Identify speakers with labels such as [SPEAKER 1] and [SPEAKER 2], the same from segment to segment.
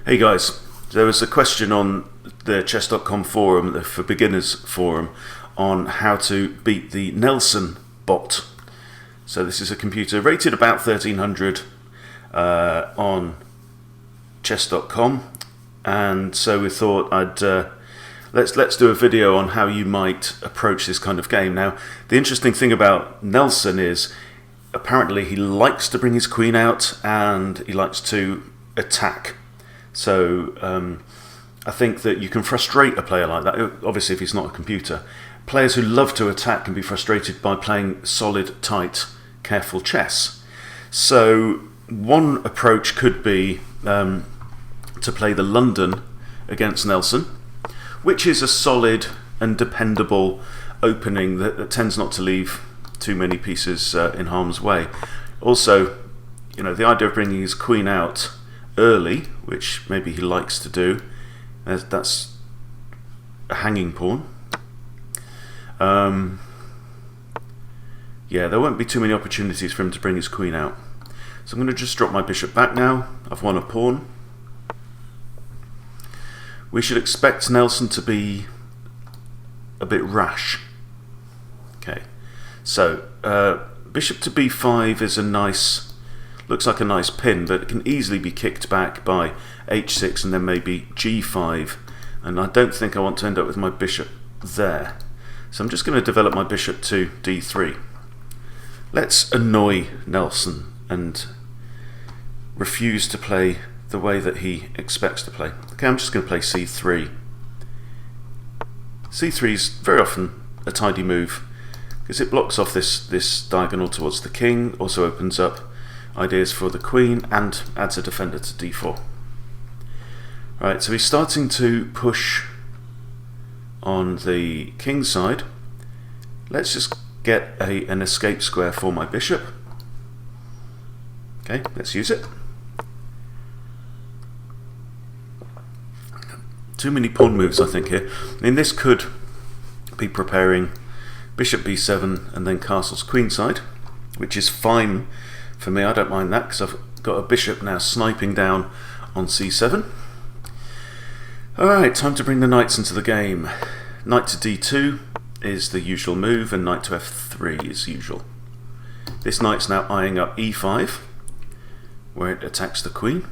[SPEAKER 1] Hey guys, there was a question on the chess.com forum, the For Beginners forum, on how to beat the Nelson bot. So this is a computer rated about 1300 on chess.com, and so we thought let's do a video on how you might approach this kind of game. Now, the interesting thing about Nelson is apparently he likes to bring his queen out and he likes to attack. So I think that you can frustrate a player like that, obviously if he's not a computer. Players who love to attack can be frustrated by playing solid, tight, careful chess. So one approach could be to play the London against Nelson, which is a solid and dependable opening that tends not to leave too many pieces in harm's way. Also, you know, the idea of bringing his queen out early, which maybe he likes to do, that's a hanging pawn. Yeah, there won't be too many opportunities for him to bring his queen out. So I'm going to just drop my bishop back now. I've won a pawn. We should expect Nelson to be a bit rash. Okay, so bishop to b5 is a nice, looks like a nice pin, but it can easily be kicked back by h6 and then maybe g5, and I don't think I want to end up with my bishop there. So I'm just going to develop my bishop to d3. Let's annoy Nelson and refuse to play the way that he expects to play. Okay, I'm just going to play c3. c3 is very often a tidy move because it blocks off this diagonal towards the king, also opens up ideas for the queen and adds a defender to d4. Right, so he's starting to push on the king side. Let's just get an escape square for my bishop. Okay, let's use it. Too many pawn moves, I think, here. I mean, this could be preparing bishop b7 and then castles queenside, which is fine for me. I don't mind that because I've got a bishop now sniping down on c7. Alright, time to bring the knights into the game. Knight to d2 is the usual move, and knight to f3 is usual. This knight's now eyeing up e5, where it attacks the queen.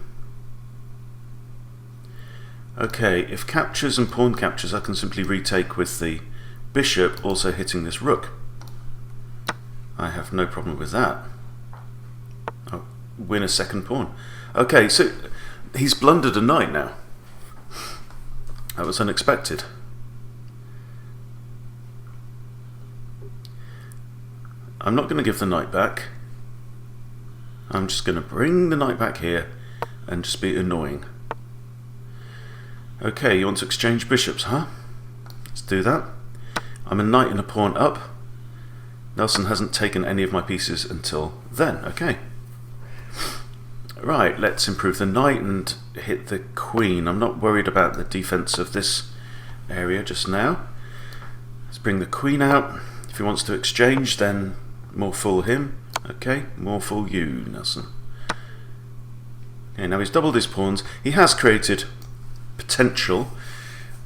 [SPEAKER 1] Okay, if captures and pawn captures, I can simply retake with the bishop also hitting this rook. I have no problem with that. I'll win a second pawn. Okay, so he's blundered a knight now. That was unexpected. I'm not going to give the knight back. I'm just going to bring the knight back here and just be annoying. Okay, you want to exchange bishops, huh? Let's do that. I'm a knight and a pawn up. Nelson hasn't taken any of my pieces until then. Okay. Right, let's improve the knight and hit the queen. I'm not worried about the defense of this area just now. Let's bring the queen out. If he wants to exchange, then more fool him. Okay, more fool you, Nelson. Okay, now he's doubled his pawns. He has created potential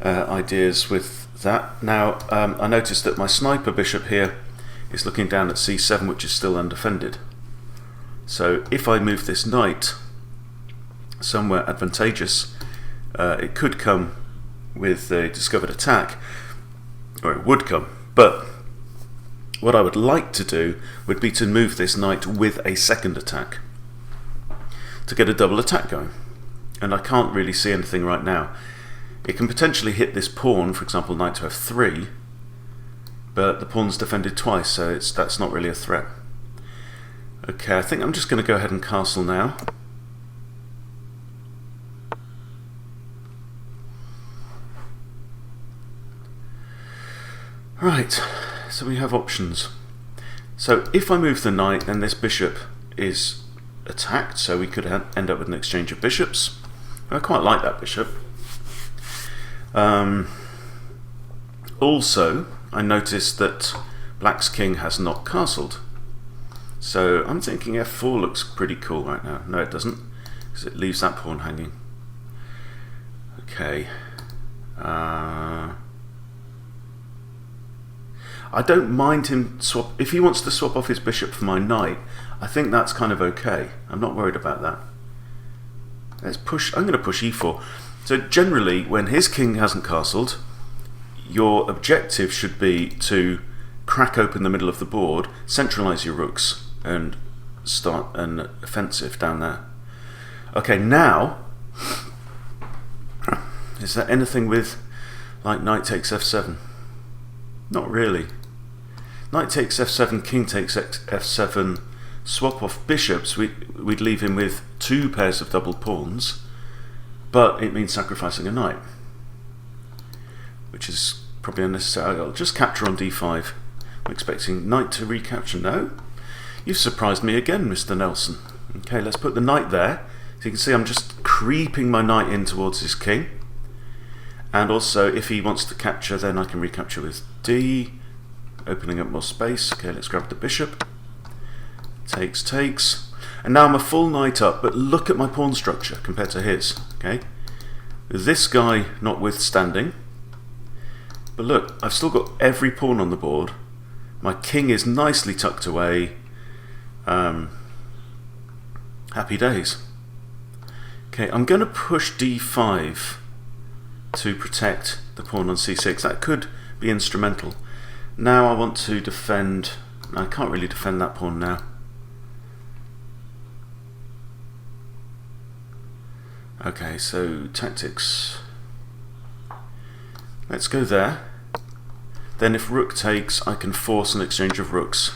[SPEAKER 1] ideas with that. Now, I noticed that my sniper bishop here is looking down at c7, which is still undefended. So if I move this knight somewhere advantageous, it could come with a discovered attack, or it would come, but what I would like to do would be to move this knight with a second attack to get a double attack going, and I can't really see anything right now. It can potentially hit this pawn, for example knight to f3, but the pawn's defended twice, so that's not really a threat. Okay, I think I'm just going to go ahead and castle now. Right, so we have options. So if I move the knight, then this bishop is attacked, so we could end up with an exchange of bishops. I quite like that bishop. Also, I noticed that Black's king has not castled. So I'm thinking f4 looks pretty cool right now. No, it doesn't, because it leaves that pawn hanging. Okay. I don't mind him swap if he wants to swap off his bishop for my knight. I think that's kind of okay. I'm not worried about that. Let's push. I'm going to push e4. So generally, when his king hasn't castled, your objective should be to crack open the middle of the board, centralise your rooks, and start an offensive down there. Okay, now, is there anything with like knight takes f7? Not really. Knight takes f7, king takes f7, swap off bishops, we'd leave him with 2 pairs of double pawns, but it means sacrificing a knight, which is probably unnecessary. I'll just capture on d5. I'm expecting knight to recapture. No? You've surprised me again, Mr. Nelson. Okay, let's put the knight there. So you can see I'm just creeping my knight in towards his king. And also, if he wants to capture, then I can recapture with d, opening up more space. Okay, let's grab the bishop. Takes. And now I'm a full knight up, but look at my pawn structure compared to his. Okay, this guy notwithstanding. But look, I've still got every pawn on the board. My king is nicely tucked away. Happy days. Okay, I'm going to push d5 to protect the pawn on c6. That could be instrumental. Now I want to defend. I can't really defend that pawn now. Okay, so tactics. Let's go there. Then if rook takes, I can force an exchange of rooks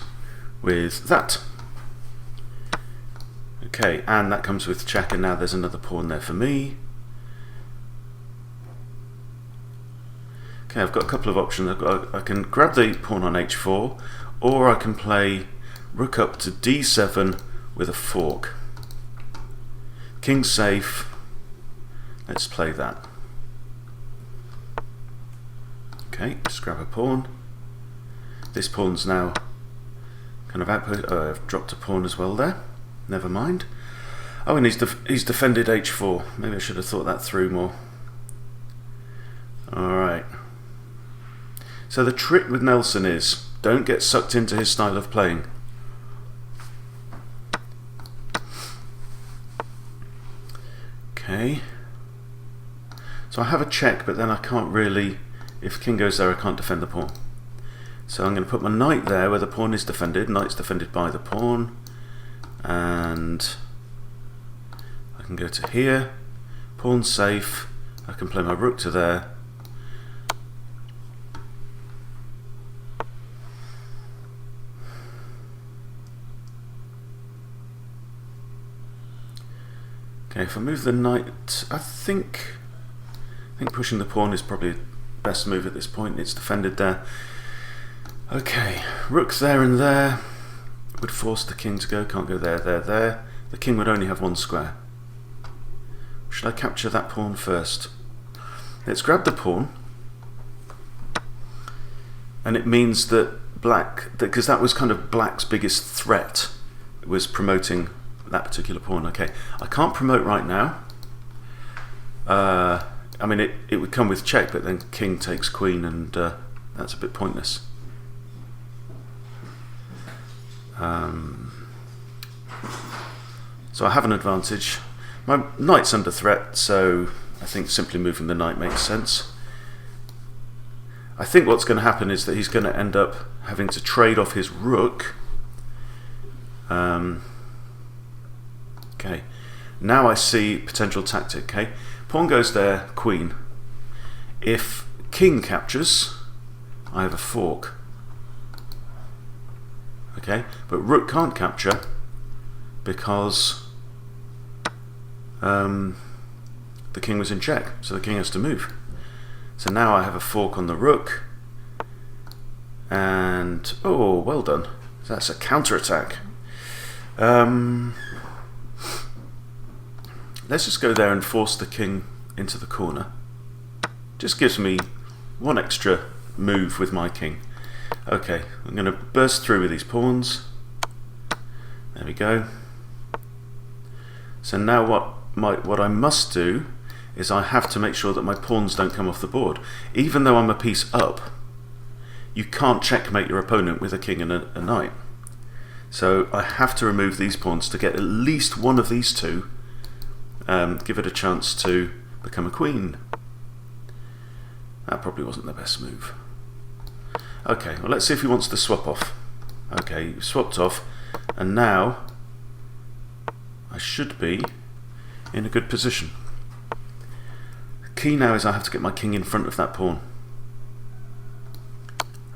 [SPEAKER 1] with that. Okay, and that comes with check, and now there's another pawn there for me. Okay, I've got a couple of options. I can grab the pawn on h4, or I can play rook up to d7 with a fork. King safe. Let's play that. Okay, just grab a pawn. This pawn's now kind of output. I've dropped a pawn as well there. Never mind. Oh, and he's defended h4. Maybe I should have thought that through more. Alright. So the trick with Nelson is, don't get sucked into his style of playing. Okay. So I have a check, but then I can't really, if king goes there, I can't defend the pawn. So I'm going to put my knight there where the pawn is defended. Knight's defended by the pawn. And I can go to here. Pawn safe. I can play my rook to there. Okay, if I move the knight, I think pushing the pawn is probably the best move at this point. It's defended there. Okay, rook's there and there. Would force the king to go. Can't go there. The king would only have 1 square. Should I capture that pawn first? Let's grab the pawn. And it means that black, because that was kind of black's biggest threat, was promoting that particular pawn. Okay, I can't promote right now. I mean, it would come with check, but then king takes queen, and that's a bit pointless. So I have an advantage. My knight's under threat, so I think simply moving the knight makes sense. I think what's going to happen is that he's going to end up having to trade off his rook. Okay, now I see potential tactic. Okay, pawn goes there, queen. If king captures, I have a fork. Okay, but rook can't capture because the king was in check, so the king has to move. So now I have a fork on the rook, and oh, well done. That's a counter-attack. Let's just go there and force the king into the corner. Just gives me 1 extra move with my king. Okay, I'm going to burst through with these pawns. There we go. So now what I must do is I have to make sure that my pawns don't come off the board. Even though I'm a piece up, you can't checkmate your opponent with a king and a knight. So I have to remove these pawns to get at least one of these two, give it a chance to become a queen. That probably wasn't the best move. Okay, well, let's see if he wants to swap off. Okay, swapped off, and now I should be in a good position. The key now is I have to get my king in front of that pawn.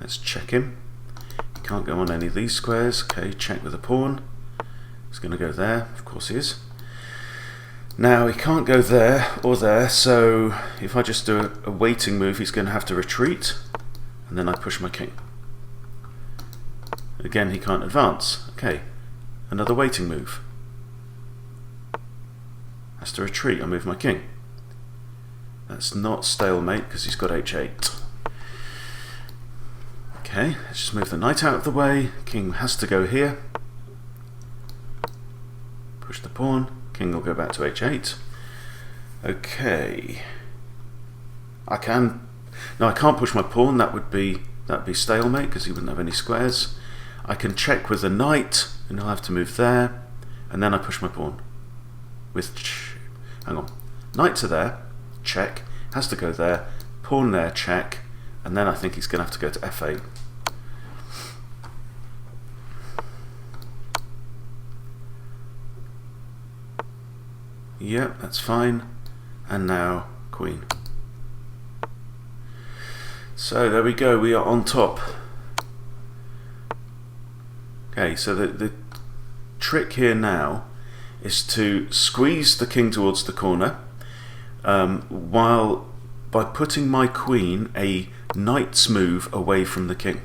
[SPEAKER 1] Let's check him. He can't go on any of these squares. Okay, check with the pawn. He's going to go there. Of course he is. Now he can't go there or there, so if I just do a waiting move, he's going to have to retreat, and then I push my king. Again, he can't advance. Okay, another waiting move. Has to retreat. I move my king. That's not stalemate because he's got h8. Okay, let's just move the knight out of the way. King has to go here. Push the pawn. King will go back to h8. Okay. I can't push my pawn. That'd be stalemate because he wouldn't have any squares. I can check with the knight, and he'll have to move there, and then I push my pawn. Hang on. Knight to there, check. Has to go there. Pawn there, check. And then I think he's going to have to go to f8. Yep, that's fine. And now queen. So there we go, we are on top. Okay, so the trick here now is to squeeze the king towards the corner, while by putting my queen a knight's move away from the king.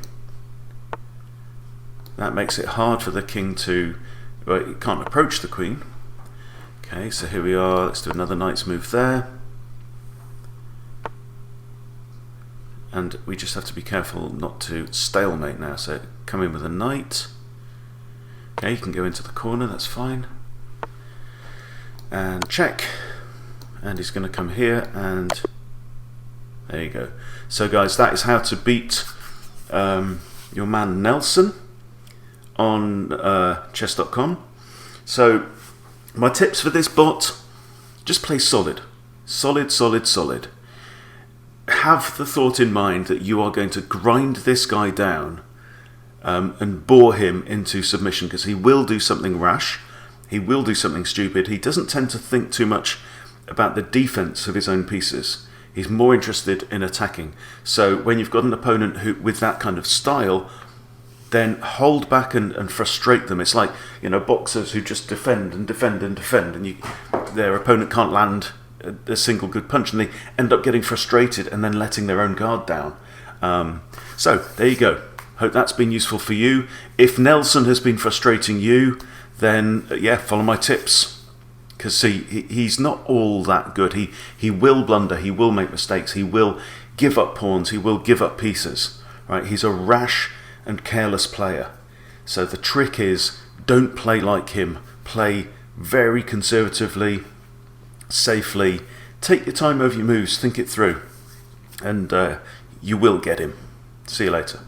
[SPEAKER 1] That makes it hard for the king to, well, it can't approach the queen. Okay, so here we are, let's do another knight's move there. And we just have to be careful not to stalemate now, so come in with a knight. Okay, you can go into the corner, that's fine. And check. And he's going to come here, and there you go. So guys, that is how to beat your man Nelson on chess.com. So my tips for this bot, just play solid. Solid, solid, solid. Have the thought in mind that you are going to grind this guy down and bore him into submission, because he will do something rash, he will do something stupid. He doesn't tend to think too much about the defense of his own pieces. He's more interested in attacking. So when you've got an opponent who with that kind of style, then hold back and frustrate them. It's like, you know, boxers who just defend and defend and defend, and their opponent can't land a single good punch, and they end up getting frustrated and then letting their own guard down. So there you go. Hope that's been useful for you. If Nelson has been frustrating you, then yeah, follow my tips. Because see, he's not all that good. He will blunder, he will make mistakes, he will give up pawns, he will give up pieces. Right? He's a rash and careless player. So the trick is, don't play like him. Play very conservatively, safely. Take your time over your moves, think it through, and you will get him. See you later.